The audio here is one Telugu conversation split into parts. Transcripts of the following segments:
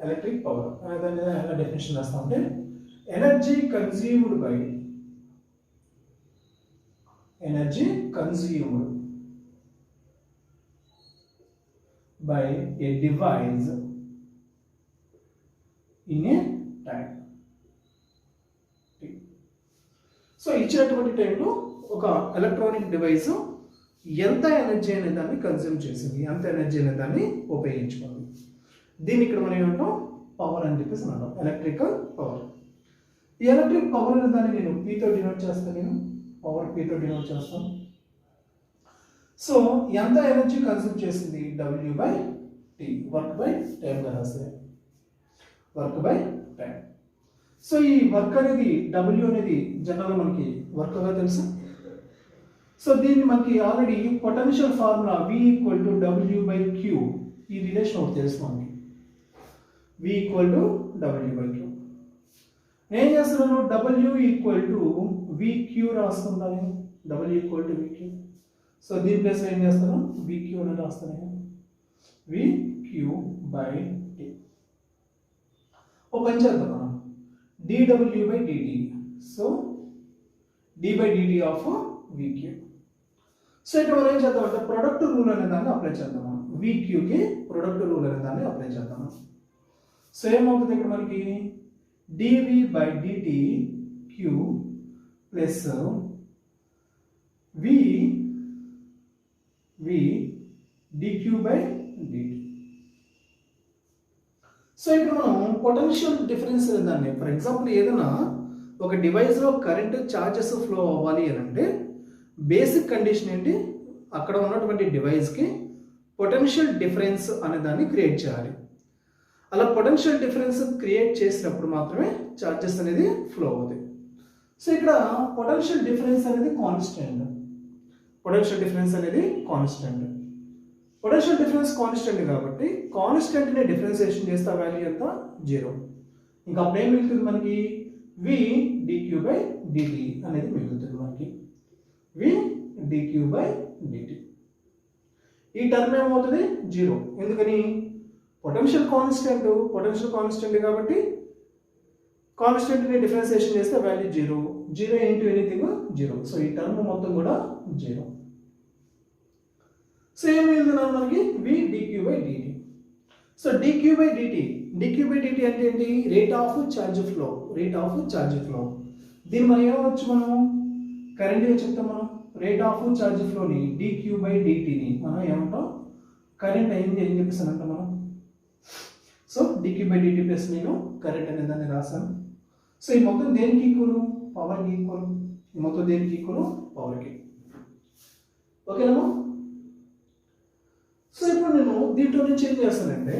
ఎలక్ట్రిక్ పవర్ అనే దాని ఎలా డెఫినేషన్ రాస్తా ఉంటే energy consumed by A device in a time. So ఇచ్చినటువంటి టైంలో ఒక ఎలక్ట్రానిక్ డివైస్ ఎంత ఎనర్జీ అనే దాన్ని కన్జ్యూమ్ చేసింది, ఎంత ఎనర్జీ అనే దాన్ని ఉపయోగించుకుంది. దీన్ని ఇక్కడ మనం ఏమంటాం, పవర్ అని చెప్పేసి అంటాం, ఎలక్ట్రికల్ పవర్. ఈ ఎలక్ట్రిక్ పవర్ అనే దాన్ని నేను పీతో డినోట్ చేస్తాను, నేను పవర్ పీతో డినోట్ చేస్తాను. సో ఎంత ఎనర్జీ కన్జ్యూమ్ చేసింది, W by T, work by time గా రాస్తుంది, వర్క్ బై టైం. సో ఈ వర్క్ అనేది W అనేది జనరల్గా మనకి వర్క్గా తెలుసు. సో దీన్ని మనకి already potential formula V equal to W by Q, ఈ రిలేషన్ ఒకటి తెలుసు మనకి, V equal to W by Q. నేను చేస్తున్నాను W ఈక్వల్ టు VQ రాస్తున్నాను, W equal to VQ. So దీని ప్లేస్ ఏం చేస్తాను, VQ అని రాస్తాను, VQ బై T. ఓ పని చేద్దాం మనం, dW by dt, so d by dt of VQ. So ఇక్కడ మనం ఏం చేద్దాం అంటే ప్రొడక్ట్ రూల్ అనే దాన్ని అప్లై చేద్దాం, VQకి ప్రొడక్ట్ రూల్ అనే దాన్ని అప్లై చేద్దాం. సో ఏమవుతుంది ఇక్కడ మనకి dV by dt Q plus V dQ by dt. So ఇప్పుడు మనం పొటెన్షియల్ డిఫరెన్స్ అనే దాన్ని, ఫర్ ఎగ్జాంపుల్ ఏదైనా ఒక డివైస్లో కరెంట్ ఛార్జెస్ ఫ్లో అవ్వాలి అని అంటే బేసిక్ కండిషన్ ఏంటి, అక్కడ ఉన్నటువంటి డివైస్కి పొటెన్షియల్ డిఫరెన్స్ అనే దాన్ని క్రియేట్ చేయాలి. అలా పొటెన్షియల్ డిఫరెన్స్ క్రియేట్ చేసినప్పుడు మాత్రమే ఛార్జెస్ అనేది ఫ్లో అవుతాయి. సో ఇక్కడ పొటెన్షియల్ డిఫరెన్స్ అనేది కాన్స్టెంట్, పొటెన్షియల్ డిఫరెన్స్ అనేది కాన్స్టెంట్, పొటెన్షియల్ డిఫరెన్స్ కాన్స్టెంట్ కాబట్టి కాన్స్టెంట్ని డిఫరెన్సియేషన్ చేస్తే వాల్యూ ఎంత, 0. ఇంకా అప్పుడు ఏం మిగులుతుంది మనకి, V dQ బై dt అనేది మిగులుతుంది మనకి, V dQ బై dt. ఈ టర్మ్ ఏమవుతుంది 0, ఎందుకని పొటెన్షియల్ కాన్స్టెంట్ కాబట్టి కాన్స్టెంట్ని డిఫరెన్సియేషన్ చేస్తే వాల్యూ 0 ఇంటూ ఎనీథింగ్ 0. సో ఈ టర్మ్ మొత్తం కూడా 0. సో ఏం మిగులుతున్నాం మనకి, V dQ by dt. So dQ by dt అంటే ఏంటి, రేట్ ఆఫ్ ఛార్జ్ ఫ్లో, దీన్ని మనం ఏమవచ్చు, మనం కరెంట్గా చెప్తాం, మనం రేట్ ఆఫ్ ఛార్జ్ ఫ్లోని dQ బై dtని మనం ఏమంటాం, కరెంట్ అయింది అని చెప్పేసానంట మనం. So dQ by dt plus నేను కరెంట్ అనే దాన్ని రాశాను. సో ఈ మొత్తం దేనికి ఈక్వల్, పవర్కి ఈక్వల్, ఈ మొత్తం దేనికి ఈక్వల్, పవర్కి. ఓకేనా. సో ఇప్పుడు నేను దీంట్లో నుంచి ఏం చేస్తానంటే,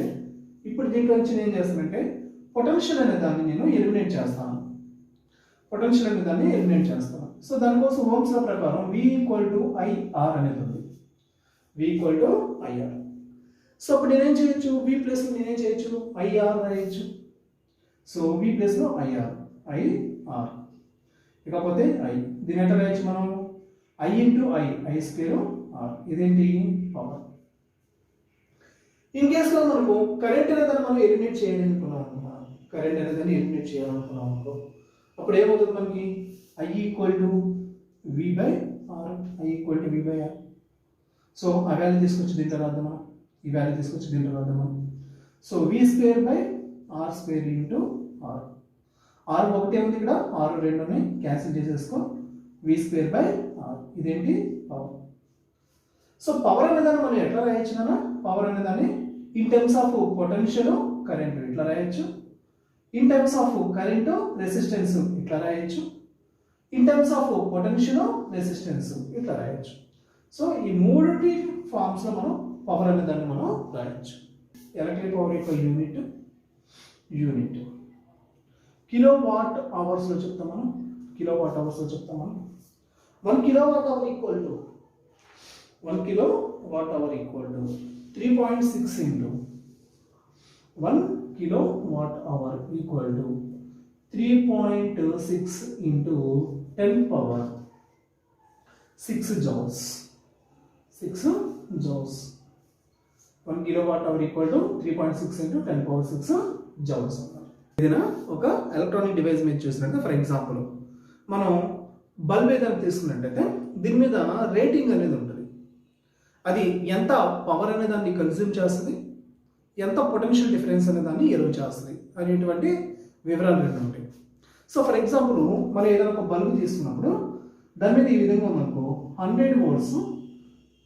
పొటెన్షియల్ అనే దాన్ని నేను ఎలిమినేట్ చేస్తాను, సో దానికోసం ఓమ్స్ లా ప్రకారం V ఈక్వల్ టు IR అనేది ఉంది, V equal to IR. So అప్పుడు నేనేం చేయొచ్చు, V ప్లస్ నేనేం చేయొచ్చు, IR రాయొచ్చు. సో V ప్లస్ లో IR, ఇకపోతే I, దీని ఎట్లా రాయొచ్చు మనం, I into I square R, ఇదేంటి పవర్. ఇన్ కేసులో మనకు కరెంట్ అనేదాన్ని మనం ఎలిమినేట్ చేయాలనుకున్నాం అనుకో, అప్పుడు ఏమవుతుంది మనకి, I equal to V by R, so ఆ వాల్యూ తీసుకొచ్చి దీంట్లో రాద్దాం మనం, ఈ వాల్యూ తీసుకొచ్చి దీంట్లో రాద్దాం మనం. So V square by R square into R, R ఒకటే ఉంది ఇక్కడ, R రెండుని క్యాన్సిల్ చేసేసుకో, V స్క్వేర్ బై R, ఇదేంటి పవర్. సో పవర్ అనేదాన్ని మనం ఎట్లా రాయొచ్చు నాన్న, పవర్ అనేదాన్ని in terms of potential current ఇట్లా రాయొచ్చు, in terms of current resistance ఇట్లా రాయొచ్చు, in terms of potential resistance ఇట్లా రాయొచ్చు. సో ఈ మూడింటి ఫార్మ్స్ లో మనం పవర్ అనే దాన్ని మనం రాయొచ్చు. ఎలక్ట్రిక్ పవర్ యొక్క యూనిట్ కిలో వాట్ అవర్స్ లో చెప్తాం మనం, 1 kilowatt hour equal to 3.6 into 1 kilowatt hour equal to 3.6 into 10 power 6 joules. 1 kilowatt hour equal to 3.6 into 10 power 6 joules అన్నారు. ఏదైనా ఒక ఎలక్ట్రానిక్ డివైస్ మీద చూసినట్టు ఫర్ ఎగ్జాంపుల్ మనం బల్బ్ ఏదైనా తీసుకున్నట్టయితే దీని మీద రేటింగ్ అనేది ఉంటుంది. అది ఎంత పవర్ అనే దాన్ని కన్జ్యూమ్ చేస్తుంది, ఎంత పొటెన్షియల్ డిఫరెన్స్ అనే దాన్ని ఎలో చేస్తుంది అనేటువంటి వివరాలు రెండు ఉంటాయి. సో ఫర్ ఎగ్జాంపుల్ మనం ఏదైనా ఒక బల్బ్ తీసుకున్నప్పుడు దాని మీద ఈ విధంగా ఉందనుకో 100 volts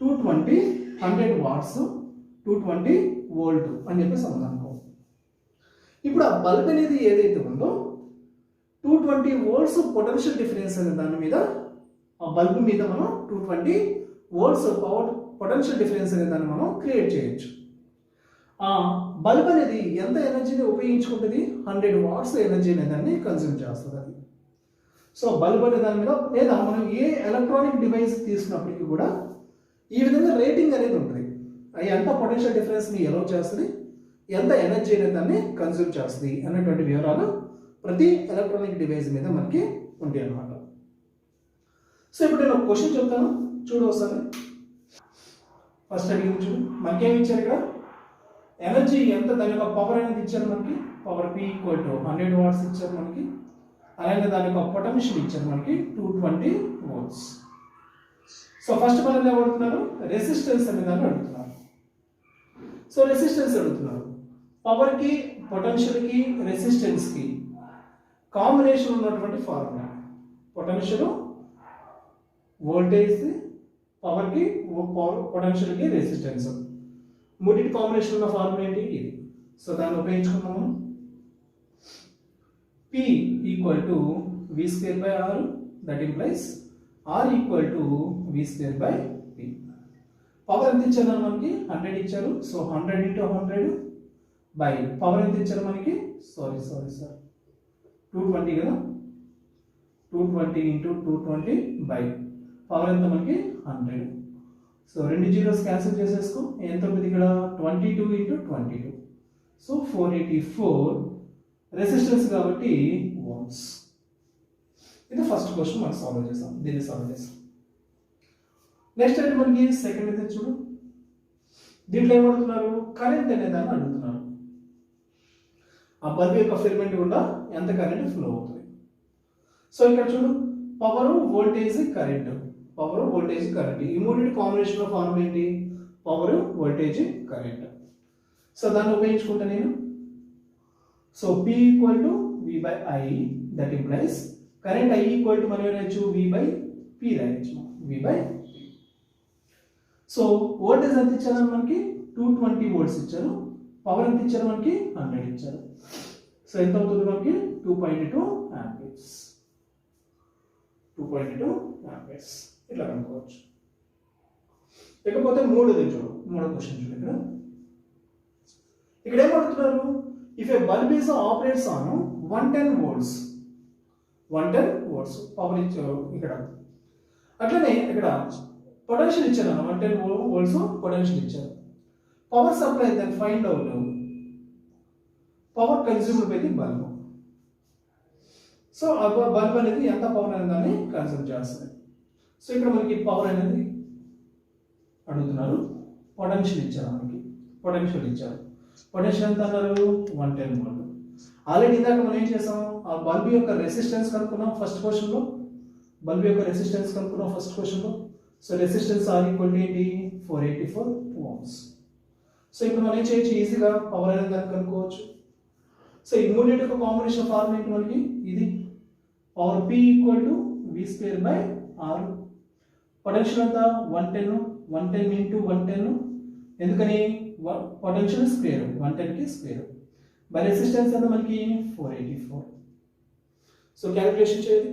220 100 watts 220 volt అని చెప్పేసి ఉందనుకో. ఇప్పుడు ఆ బల్బ్ అనేది ఏదైతే ఉందో 220 volts పొటెన్షియల్ డిఫరెన్స్ అనే దాని మీద ఆ బల్బ్ మీద మనం 220 volts పవర్ పొటెన్షియల్ డిఫరెన్స్ అనే దాన్ని మనం క్రియేట్ చేయొచ్చు. ఆ బల్బ్ అనేది ఎంత ఎనర్జీని ఉపయోగించుకుంటుంది, 100 watts ఎనర్జీ అనే దాన్ని కన్జ్యూమ్ చేస్తుంది అది. సో బల్బ్ అనే దాని మీద లేదా మనం ఏ ఎలక్ట్రానిక్ డివైస్ తీసుకున్నప్పటికీ కూడా ఈ విధంగా రేటింగ్ అనేది ఉంటుంది. అది ఎంత పొటెన్షియల్ డిఫరెన్స్ని ఎలో చేస్తుంది, ఎంత ఎనర్జీ అనే దాన్ని కన్జ్యూమ్ చేస్తుంది అనేటువంటి వివరాలు ప్రతి ఎలక్ట్రానిక్ డివైస్ మీద మనకి ఉంటాయి అన్నమాట. సో ఇప్పుడు నేను ఒక క్వశ్చన్ చెప్తాను, చూడు ఒకసారి. ఫస్ట్ అడిగి చూడు, మనకేమి ఇచ్చారు ఇక్కడ, ఎనర్జీ ఎంత, దాని యొక్క పవర్ అనేది ఇచ్చారు మనకి, పవర్ P = 100 watts ఇచ్చారు మనకి. అలాగే దాని యొక్క పొటెన్షియల్ ఇచ్చారు మనకి 220 volts. సో ఫస్ట్ మనం ఏమడుతున్నారు, రెసిస్టెన్స్ అనే దాన్ని అడుగుతున్నారు. సో రెసిస్టెన్స్ అడుగుతున్నారు. పవర్కి, పొటెన్షియల్కి, రెసిస్టెన్స్కి కాంబినేషన్ ఉన్నటువంటి ఫార్ములా. పొటెన్షియల్ వోల్టేజ్, పవర్కి, పొటెన్షియల్కి రెసిస్టెన్స్, మూడింటి కాంబినేషన్ ఉన్న ఫార్ములా ఏంటి ఇది. సో దాన్ని ఉపయోగించుకున్నాము. P = V²/R, that implies R = V²/P. Power ఎంత ఇచ్చారు మనకి, 100 ఇచ్చారు. సో 100 × 100 బై పవర్ ఎంత ఇచ్చారు మనకి, సారీ 220 కదా, 220 × 220 బై పవర్ ఎంత మనకి 100. సో 2 zeros క్యాన్సిల్ చేసేసుకో, ఎంత ఉంటుంది ఇక్కడ 22 × 22. సో 484 రెసిస్టెన్స్ కాబట్టి ఓమ్స్. ఇది ఫస్ట్ క్వశ్చన్ మనం సాల్వ్ చేసాం, దీన్ని సాల్వ్ చేసాం. నెక్స్ట్ అయితే మనకి సెకండ్ అయితే చూడు, దీంట్లో ఏమడుగుతున్నారు, కరెంట్ అనే దాన్ని అడుగుతున్నారు. ఆ బల్బ్ యొక్క ఫిలమెంట్ గుండా ఎంత కరెంట్ ఫ్లో అవుతుంది. సో ఇక్కడ చూడు, power, voltage, current, power, voltage, current, ఈ మూడింటి కాంబినేషన్ ఆఫ్ ఫార్ములా ఏంటి, పవర్, వోల్టేజ్, కరెంట్. సో దాన్ని ఉపయోగించుకుంటా నేను. So P = V/I, that implies current I = మనం రాయొచ్చు V/P రాయొచ్చు, V/P. సో వోల్టేజ్ ఎంత ఇచ్చారు మనకి, 220 volts ఇచ్చారు. పవర్ ఎంత ఇచ్చారు మనకి, 100 ఇచ్చారు. సో ఎంత అవుతుంది మనకి, 2.2 amperes. 2.2 amperes ఇట్లా కనుక్కోవచ్చు. ఇకపోతే మూడోది చూడు, మూడో క్వశ్చన్ చూడు. ఇక్కడ ఏమడుగుతున్నారు, if a bulb is operates on 110 volts, 110 volts power ఇచ్చారు ఇక్కడ. అట్లనే ఇక్కడ పొటెన్షియల్ ఇచ్చారు, 110 volts పొటెన్షియల్ ఇచ్చారు. Power supply then find out power consumed by the bulb. So ఆ బల్బ్ అనేది ఎంత పవర్ అనేది దాన్ని కన్స్యూమ్ చేస్తుంది. సో ఇక్కడ మనకి పవర్ అనేది అడుగుతున్నారు, పొటెన్షియల్ ఇచ్చారు మనకి, పొటెన్షియల్ ఇచ్చారు. పొటెన్షియల్ ఎంత అన్నారు, 110 volt. ఆల్రెడీ ఇందాక మనం ఏం చేసాం, ఆ బల్బ్ యొక్క రెసిస్టెన్స్ కనుక్కున్నాం ఫస్ట్ క్వశ్చన్లో. బల్బ్ యొక్క రెసిస్టెన్స్ కనుక్కున్నాం ఫస్ట్ క్వశ్చన్లో. సో రెసిస్టెన్స్ R = ఏంటి, 484 ohms. సో ఇప్పుడు మనం ఏం చేయొచ్చు, ఈజీగా పవర్ అనేది దాన్ని కనుక్కోవచ్చు. సో ఈ మూడింటి యొక్క కాంబినేషన్ ఫార్ములా ఏంటి మనకి, ఇది పవర్ P = V²/R. పొటెన్షియల్ ఎంత 110 × 110, ఎందుకని పొటెన్షియల్ స్క్వేర్ 110కి స్క్వేర్ బై రెసిస్టెన్స్ ఎంత మనకి 484. సో క్యాలిక్యులేషన్ చేయండి.